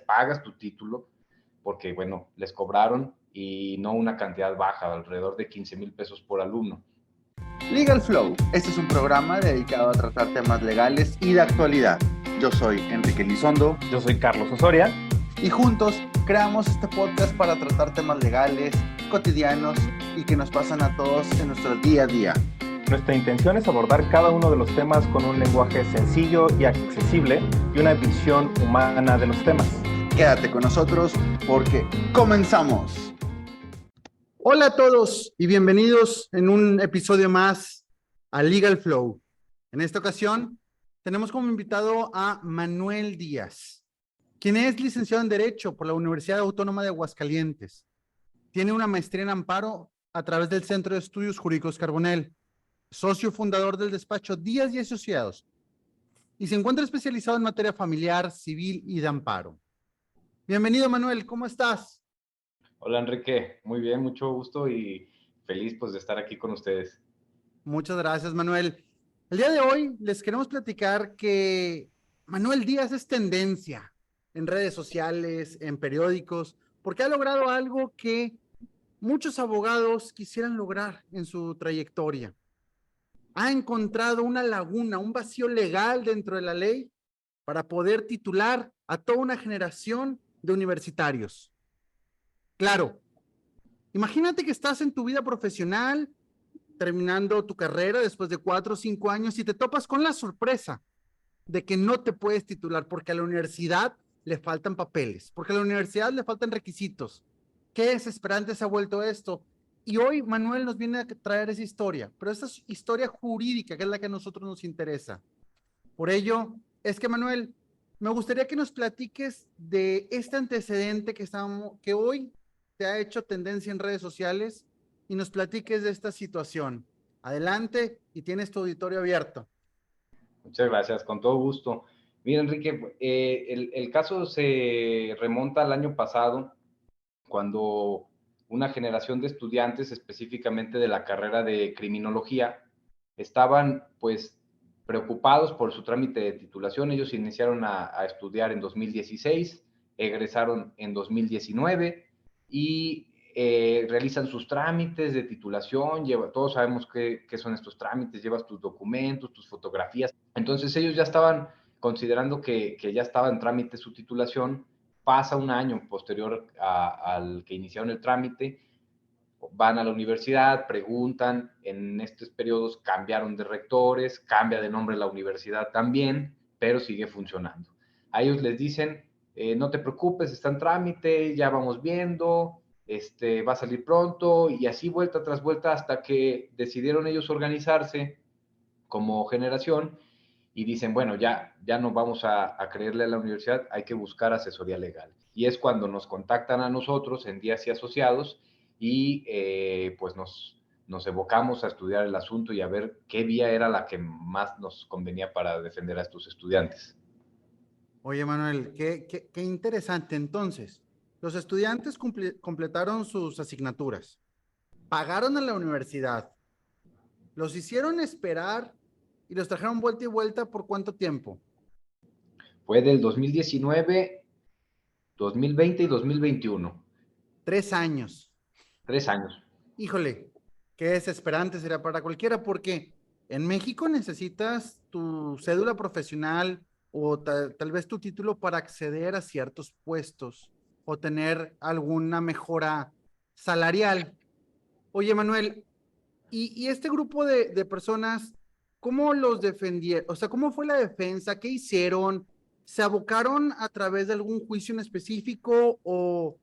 pagas tu título, porque, bueno, les cobraron y no una cantidad baja, alrededor de 15,000 pesos por alumno. Legal Flow, este es un programa dedicado a tratar temas legales y de actualidad. Yo soy Enrique Elizondo. Yo soy Carlos Osoria. Y juntos creamos este podcast para tratar temas legales, cotidianos y que nos pasan a todos en nuestro día a día. Nuestra intención es abordar cada uno de los temas con un lenguaje sencillo y accesible y una visión humana de los temas. Quédate con nosotros porque comenzamos. Hola a todos y bienvenidos en un episodio más a Legal Flow. En esta ocasión tenemos como invitado a Manuel Díaz, quien es licenciado en Derecho por la Universidad Autónoma de Aguascalientes. Tiene una maestría en amparo a través del Centro de Estudios Jurídicos Carbonell, socio fundador del despacho Díaz y Asociados, y se encuentra especializado en materia familiar, civil y de amparo. Bienvenido, Manuel, ¿cómo estás? Hola, Enrique, muy bien, mucho gusto y feliz pues de estar aquí con ustedes. Muchas gracias, Manuel. El día de hoy les queremos platicar que Manuel Díaz es tendencia en redes sociales, en periódicos, porque ha logrado algo que muchos abogados quisieran lograr en su trayectoria. Ha encontrado una laguna, un vacío legal dentro de la ley para poder titular a toda una generación de universitarios. Claro, imagínate que estás en tu vida profesional, terminando tu carrera después de 4 o 5 años y te topas con la sorpresa de que no te puedes titular porque a la universidad le faltan papeles, porque a la universidad le faltan requisitos. Qué desesperante se ha vuelto esto. Y hoy Manuel nos viene a traer esa historia, pero esa es historia jurídica, que es la que a nosotros nos interesa. Por ello, es que Manuel, me gustaría que nos platiques de este antecedente que hoy te ha hecho tendencia en redes sociales y nos platiques de esta situación. Adelante y tienes tu auditorio abierto. Muchas gracias, con todo gusto. Mira, Enrique, el caso se remonta al año pasado, cuando una generación de estudiantes, específicamente de la carrera de criminología, estaban pues preocupados por su trámite de titulación. Ellos iniciaron a estudiar en 2016, egresaron en 2019 y realizan sus trámites de titulación. Todos sabemos qué son estos trámites, llevas tus documentos, tus fotografías. Entonces ellos ya estaban considerando que ya estaba en trámite su titulación. Pasa un año posterior al que iniciaron el trámite, van a la universidad, preguntan, en estos periodos cambiaron de rectores, cambia de nombre la universidad también, pero sigue funcionando. A ellos les dicen, no te preocupes, está en trámite, ya vamos viendo, va a salir pronto, y así vuelta tras vuelta hasta que decidieron ellos organizarse como generación y dicen, bueno, ya no vamos a creerle a la universidad, hay que buscar asesoría legal. Y es cuando nos contactan a nosotros en Díaz y Asociados y pues nos evocamos a estudiar el asunto y a ver qué vía era la que más nos convenía para defender a estos estudiantes. Oye, Manuel, qué interesante. Entonces, los estudiantes completaron sus asignaturas, pagaron a la universidad, los hicieron esperar y los trajeron vuelta y vuelta ¿por cuánto tiempo? Fue del 2019, 2020 y 2021. 3 años. 3 años. Híjole, qué desesperante sería para cualquiera, porque en México necesitas tu cédula profesional o tal vez tu título para acceder a ciertos puestos o tener alguna mejora salarial. Oye, Manuel, y este grupo de personas, ¿cómo los defendieron? O sea, ¿cómo fue la defensa? ¿Qué hicieron? ¿Se abocaron a través de algún juicio en específico o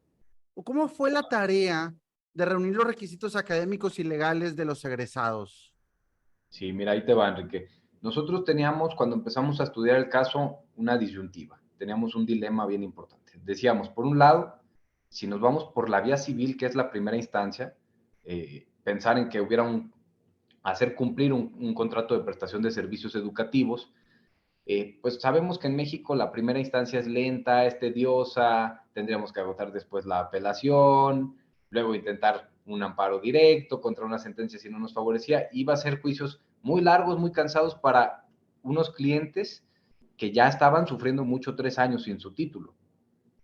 cómo fue la tarea de reunir los requisitos académicos y legales de los egresados? Sí, mira, ahí te va, Enrique. Nosotros teníamos, cuando empezamos a estudiar el caso, una disyuntiva. Teníamos un dilema bien importante. Decíamos, por un lado, si nos vamos por la vía civil, que es la primera instancia, pensar en que hubiera hacer cumplir un contrato de prestación de servicios educativos, pues sabemos que en México la primera instancia es lenta, es tediosa, tendríamos que agotar después la apelación, luego intentar un amparo directo contra una sentencia si no nos favorecía. Iba a ser juicios muy largos, muy cansados para unos clientes que ya estaban sufriendo mucho 3 años sin su título.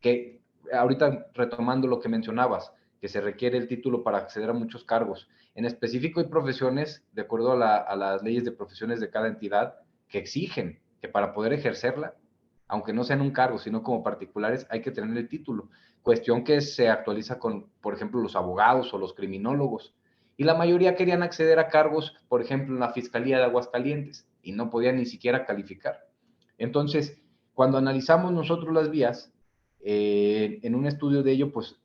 que ahorita retomando lo que mencionabas, que se requiere el título para acceder a muchos cargos. En específico hay profesiones, de acuerdo a las leyes de profesiones de cada entidad, que exigen que para poder ejercerla, aunque no sean un cargo, sino como particulares, hay que tener el título. Cuestión que se actualiza con, por ejemplo, los abogados o los criminólogos. Y la mayoría querían acceder a cargos, por ejemplo, en la Fiscalía de Aguascalientes, y no podían ni siquiera calificar. Entonces, cuando analizamos nosotros las vías, en un estudio de ello, pues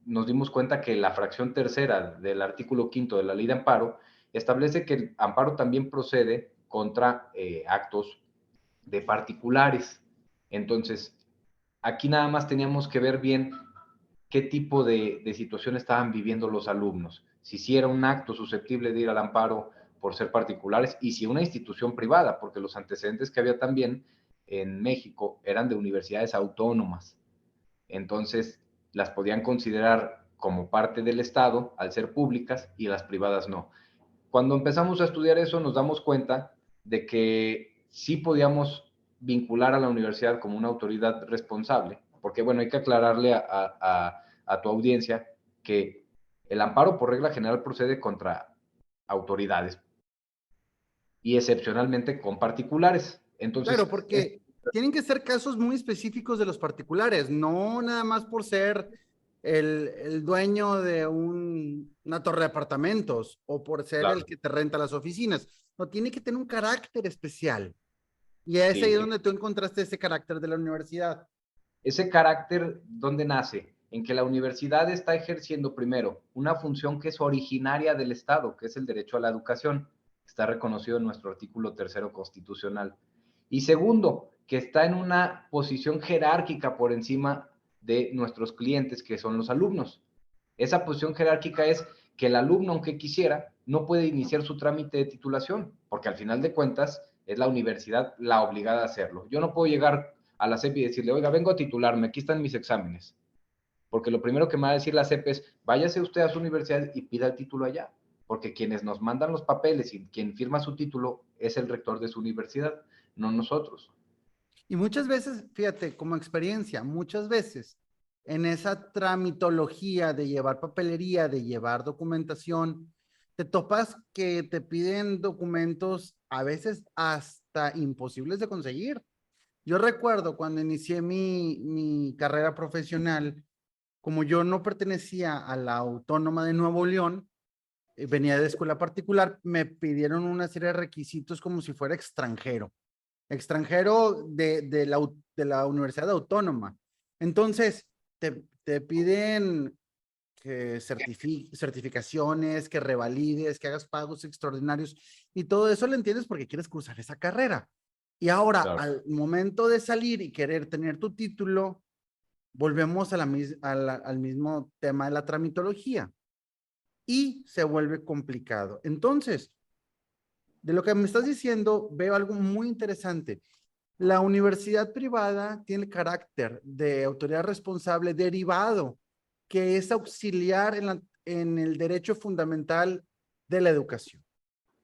nos dimos cuenta que la fracción tercera del artículo quinto de la ley de amparo establece que el amparo también procede contra actos de particulares. Entonces, aquí nada más teníamos que ver bien qué tipo de situación estaban viviendo los alumnos. Si era un acto susceptible de ir al amparo por ser particulares y si una institución privada, porque los antecedentes que había también en México eran de universidades autónomas. Entonces, las podían considerar como parte del Estado al ser públicas y las privadas no. Cuando empezamos a estudiar eso, nos damos cuenta de que sí podíamos vincular a la universidad como una autoridad responsable, porque bueno, hay que aclararle a tu audiencia que el amparo por regla general procede contra autoridades y excepcionalmente con particulares. Claro, Entonces, porque tienen que ser casos muy específicos de los particulares, no nada más por ser el dueño de una torre de apartamentos o por ser el claro, que te renta las oficinas. No, tiene que tener un carácter especial. Y es sí, ahí sí. donde tú encontraste ese carácter de la universidad. Ese carácter, ¿dónde nace? En que la universidad está ejerciendo primero una función que es originaria del Estado, que es el derecho a la educación, está reconocido en nuestro artículo tercero constitucional. Y segundo, que está en una posición jerárquica por encima de nuestros clientes, que son los alumnos. Esa posición jerárquica es que el alumno, aunque quisiera, no puede iniciar su trámite de titulación, porque al final de cuentas es la universidad la obligada a hacerlo. Yo no puedo llegar a la SEP y decirle, oiga, vengo a titularme, aquí están mis exámenes. Porque lo primero que me va a decir la SEP es, váyase usted a su universidad y pida el título allá. Porque quienes nos mandan los papeles y quien firma su título es el rector de su universidad, no nosotros. Y muchas veces, fíjate, como experiencia, muchas veces en esa tramitología de llevar papelería, de llevar documentación, te topas que te piden documentos a veces hasta imposibles de conseguir. Yo recuerdo cuando inicié mi carrera profesional, como yo no pertenecía a la Autónoma de Nuevo León, venía de escuela particular, me pidieron una serie de requisitos como si fuera extranjero de la Universidad Autónoma. Entonces, te piden que certificaciones, que revalides, que hagas pagos extraordinarios y todo eso lo entiendes porque quieres cursar esa carrera. Y ahora, Claro. al momento de salir y querer tener tu título, volvemos al mismo tema de la tramitología y se vuelve complicado. Entonces, de lo que me estás diciendo, veo algo muy interesante. La universidad privada tiene el carácter de autoridad responsable derivado, que es auxiliar en el derecho fundamental de la educación,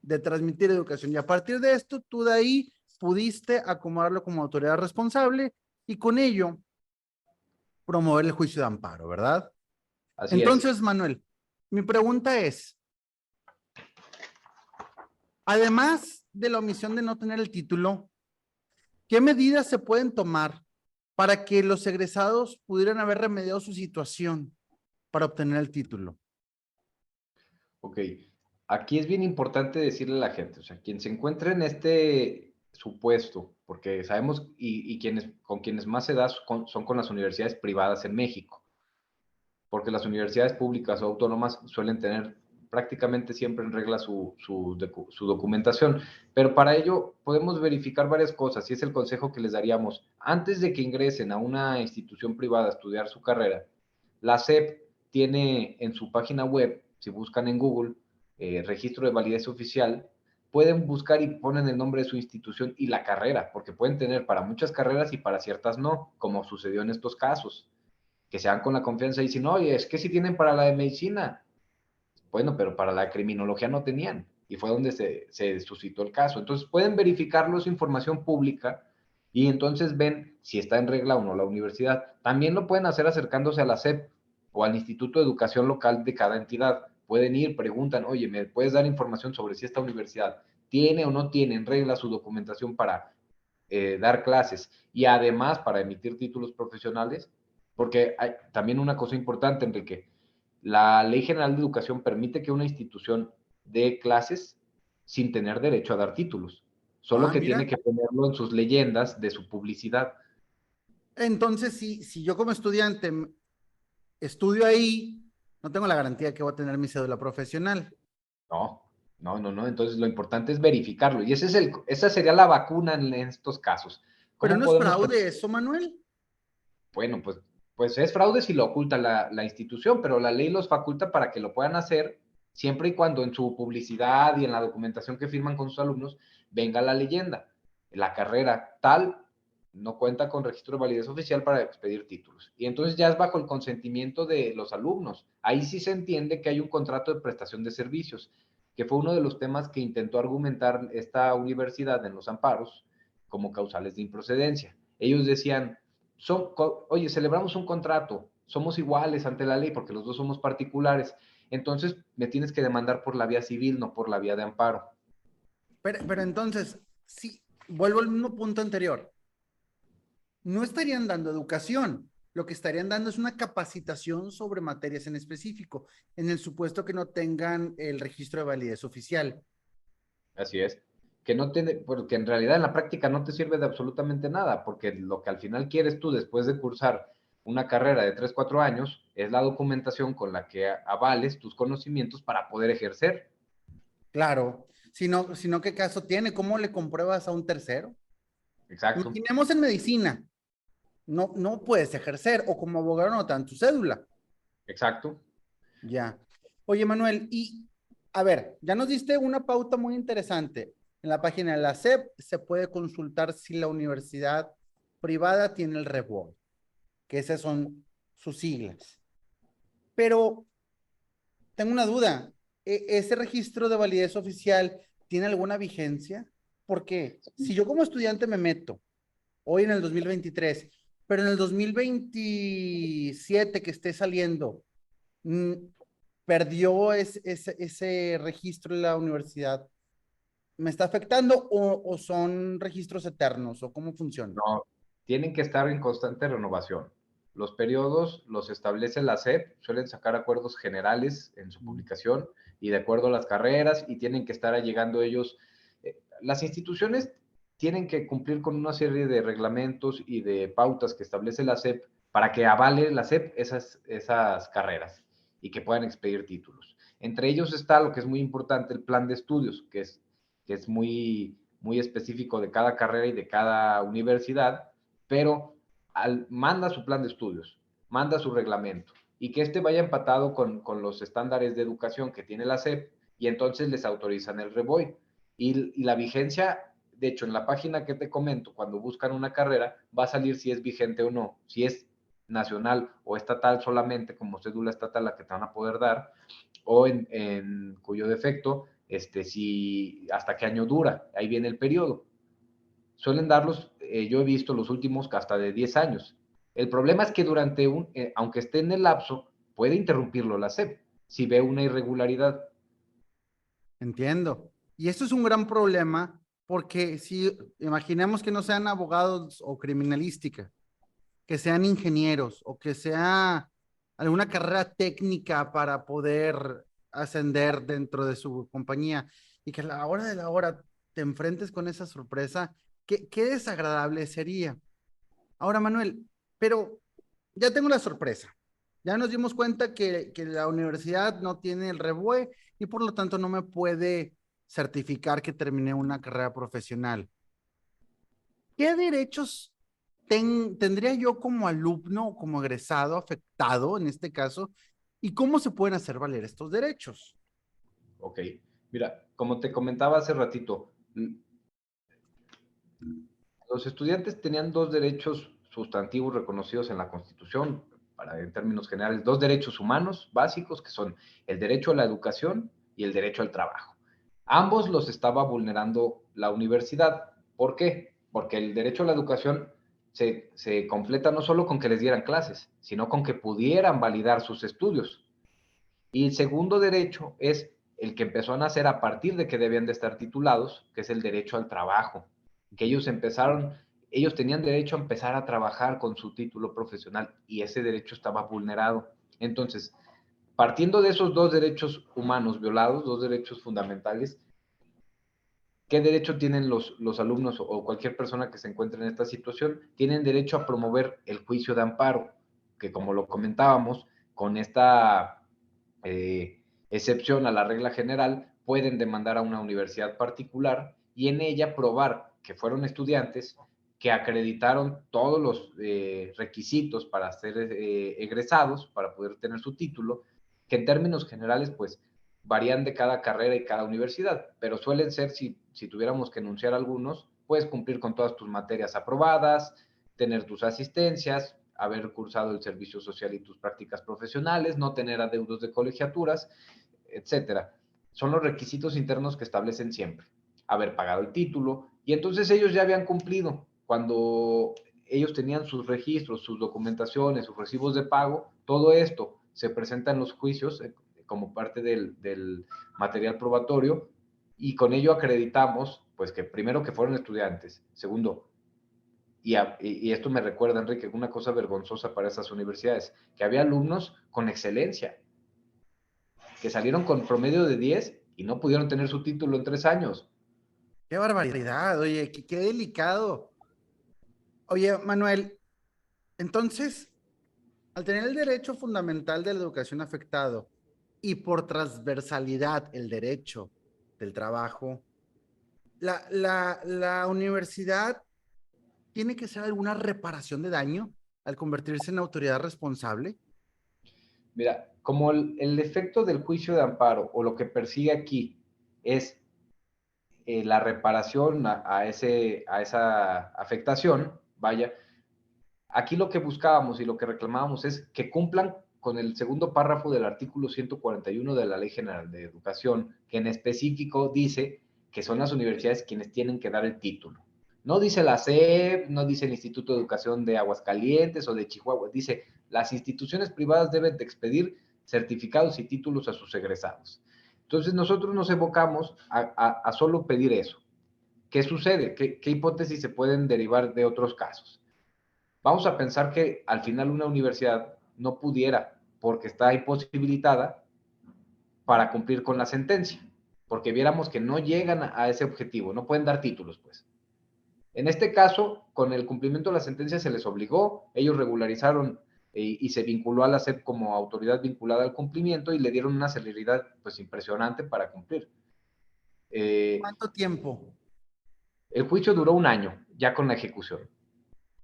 de transmitir educación. Y a partir de esto, tú de ahí pudiste acomodarlo como autoridad responsable y con ello promover el juicio de amparo, ¿verdad? Así es. Entonces, Manuel, mi pregunta es, además de la omisión de no tener el título, ¿qué medidas se pueden tomar para que los egresados pudieran haber remediado su situación para obtener el título? Ok, aquí es bien importante decirle a la gente, o sea, quien se encuentre en este supuesto, porque sabemos y con quienes más se da son con las universidades privadas en México, porque las universidades públicas o autónomas suelen tener prácticamente siempre en regla su documentación, pero para ello podemos verificar varias cosas y es el consejo que les daríamos. Antes de que ingresen a una institución privada a estudiar su carrera, la SEP tiene en su página web, si buscan en Google, registro de validez oficial, pueden buscar y ponen el nombre de su institución y la carrera, porque pueden tener para muchas carreras y para ciertas no, como sucedió en estos casos, que se dan con la confianza y dicen, oye, es que si tienen para la de medicina, bueno, pero para la criminología no tenían, y fue donde se suscitó el caso. Entonces pueden verificarlo, su información pública, y entonces ven si está en regla o no la universidad. También lo pueden hacer acercándose a la SEP o al Instituto de Educación Local de cada entidad. Pueden ir, preguntan, oye, ¿me puedes dar información sobre si esta universidad tiene o no tiene en regla su documentación para dar clases y además para emitir títulos profesionales? Porque hay también una cosa importante, Enrique, la Ley General de Educación permite que una institución dé clases sin tener derecho a dar títulos, solo Ah, que tiene mira. que ponerlo en sus leyendas de su publicidad. Entonces, si yo como estudiante estudio ahí, no tengo la garantía que voy a tener mi cédula profesional. No, no. Entonces lo importante es verificarlo y esa sería la vacuna en estos casos. Pero ¿Cómo no es podemos? fraude eso, Manuel. Bueno, pues es fraude si lo oculta la institución, pero la ley los faculta para que lo puedan hacer siempre y cuando en su publicidad y en la documentación que firman con sus alumnos venga la leyenda. La carrera tal no cuenta con registro de validez oficial para expedir títulos. Y entonces ya es bajo el consentimiento de los alumnos. Ahí sí se entiende que hay un contrato de prestación de servicios, que fue uno de los temas que intentó argumentar esta universidad en los amparos como causales de improcedencia. Ellos decían, oye, celebramos un contrato, somos iguales ante la ley porque los dos somos particulares, entonces me tienes que demandar por la vía civil, no por la vía de amparo. Pero entonces, sí, vuelvo al mismo punto anterior. No estarían dando educación. Lo que estarían dando es una capacitación sobre materias en específico, en el supuesto que no tengan el registro de validez oficial. Así es. Que no tiene, porque en realidad en la práctica no te sirve de absolutamente nada, porque lo que al final quieres tú después de cursar una carrera de 3 4 años es la documentación con la que avales tus conocimientos para poder ejercer. Claro, sino ¿qué caso tiene? ¿Cómo le compruebas a un tercero? Exacto, Imaginemos en medicina, no puedes ejercer o como abogado no te dan tu cédula. exacto. Ya. Oye, Manuel, y a ver, ya nos diste una pauta muy interesante. En la página de la SEP se puede consultar si la universidad privada tiene el REBOE, que esas son sus siglas. Pero tengo una duda. ¿Ese registro de validez oficial tiene alguna vigencia? Porque si yo como estudiante me meto hoy en el 2023, pero en el 2027 que esté saliendo, mm, perdió ese registro en la universidad, ¿me está afectando o son registros eternos o cómo funciona? No, tienen que estar en constante renovación. Los periodos los establece la SEP, suelen sacar acuerdos generales en su publicación y de acuerdo a las carreras y tienen que estar allegando ellos. Las instituciones tienen que cumplir con una serie de reglamentos y de pautas que establece la SEP para que avale la SEP esas carreras y que puedan expedir títulos. Entre ellos está lo que es muy importante, el plan de estudios, que es muy específico de cada carrera y de cada universidad, pero manda su plan de estudios, manda su reglamento y que este vaya empatado con los estándares de educación que tiene la SEP y entonces les autorizan el REBOI. Y la vigencia, de hecho, en la página que te comento, cuando buscan una carrera, va a salir si es vigente o no, si es nacional o estatal solamente, como cédula estatal la que te van a poder dar, o en cuyo defecto, si hasta qué año dura, ahí viene el periodo. Suelen darlos, yo he visto los últimos hasta de 10 años. El problema es que aunque esté en el lapso, puede interrumpirlo la SEP si ve una irregularidad. Entiendo. Y esto es un gran problema porque si imaginemos que no sean abogados o criminalística, que sean ingenieros o que sea alguna carrera técnica para poder ascender dentro de su compañía y que a la hora de la hora te enfrentes con esa sorpresa, qué desagradable sería. Ahora, Manuel, pero ya tengo la sorpresa. Ya nos dimos cuenta que la universidad no tiene el REBOE y por lo tanto no me puede certificar que terminé una carrera profesional. ¿Qué derechos tendría yo como alumno o como egresado afectado en este caso? ¿Y cómo se pueden hacer valer estos derechos? Ok, mira, como te comentaba hace ratito, los estudiantes tenían dos derechos sustantivos reconocidos en la Constitución, en términos generales, dos derechos humanos básicos, que son el derecho a la educación y el derecho al trabajo. Ambos los estaba vulnerando la universidad. ¿Por qué? porque el derecho a la educación se completa no solo con que les dieran clases, sino con que pudieran validar sus estudios. Y el segundo derecho es el que empezó a nacer a partir de que debían de estar titulados, que es el derecho al trabajo, que ellos tenían derecho a empezar a trabajar con su título profesional y ese derecho estaba vulnerado. Entonces, partiendo de esos dos derechos humanos violados, dos derechos fundamentales, ¿qué derecho tienen los alumnos o cualquier persona que se encuentre en esta situación? Tienen derecho a promover el juicio de amparo, que como lo comentábamos, con esta excepción a la regla general, pueden demandar a una universidad particular y en ella probar que fueron estudiantes que acreditaron todos los requisitos para ser egresados, para poder tener su título, que en términos generales, pues, varían de cada carrera y cada universidad, pero suelen ser, si tuviéramos que enunciar algunos, puedes cumplir con todas tus materias aprobadas, tener tus asistencias, haber cursado el servicio social y tus prácticas profesionales, no tener adeudos de colegiaturas, etcétera. Son los requisitos internos que establecen siempre. Haber pagado el título, y entonces ellos ya habían cumplido. Cuando ellos tenían sus registros, sus documentaciones, sus recibos de pago, todo esto se presenta en los juicios como parte del material probatorio, y con ello acreditamos, pues, que primero que fueron estudiantes, segundo, y esto me recuerda, Enrique, una cosa vergonzosa para esas universidades, que había alumnos con excelencia, que salieron con promedio de 10 y no pudieron tener su título en 3 años. Qué barbaridad, oye, qué delicado. Oye, Manuel, entonces, al tener el derecho fundamental de la educación afectado y por transversalidad el derecho del trabajo, la universidad tiene que hacer alguna reparación de daño al convertirse en autoridad responsable. Mira, como el efecto del juicio de amparo o lo que persigue aquí es la reparación a esa afectación, vaya, aquí lo que buscábamos y lo que reclamábamos es que cumplan con el segundo párrafo del artículo 141 de la Ley General de Educación, que en específico dice que son las universidades quienes tienen que dar el título. No dice la SEP, no dice el Instituto de Educación de Aguascalientes o de Chihuahua, dice las instituciones privadas deben de expedir certificados y títulos a sus egresados. Entonces nosotros nos evocamos a solo pedir eso. ¿Qué sucede? ¿Qué hipótesis se pueden derivar de otros casos? Vamos a pensar que al final una universidad no pudiera, porque está imposibilitada, para cumplir con la sentencia, porque viéramos que no llegan a ese objetivo, no pueden dar títulos, pues. En este caso, con el cumplimiento de la sentencia se les obligó, ellos regularizaron y se vinculó a la SEP como autoridad vinculada al cumplimiento y le dieron una celeridad pues impresionante para cumplir. ¿Cuánto tiempo? El juicio duró un año, ya con la ejecución.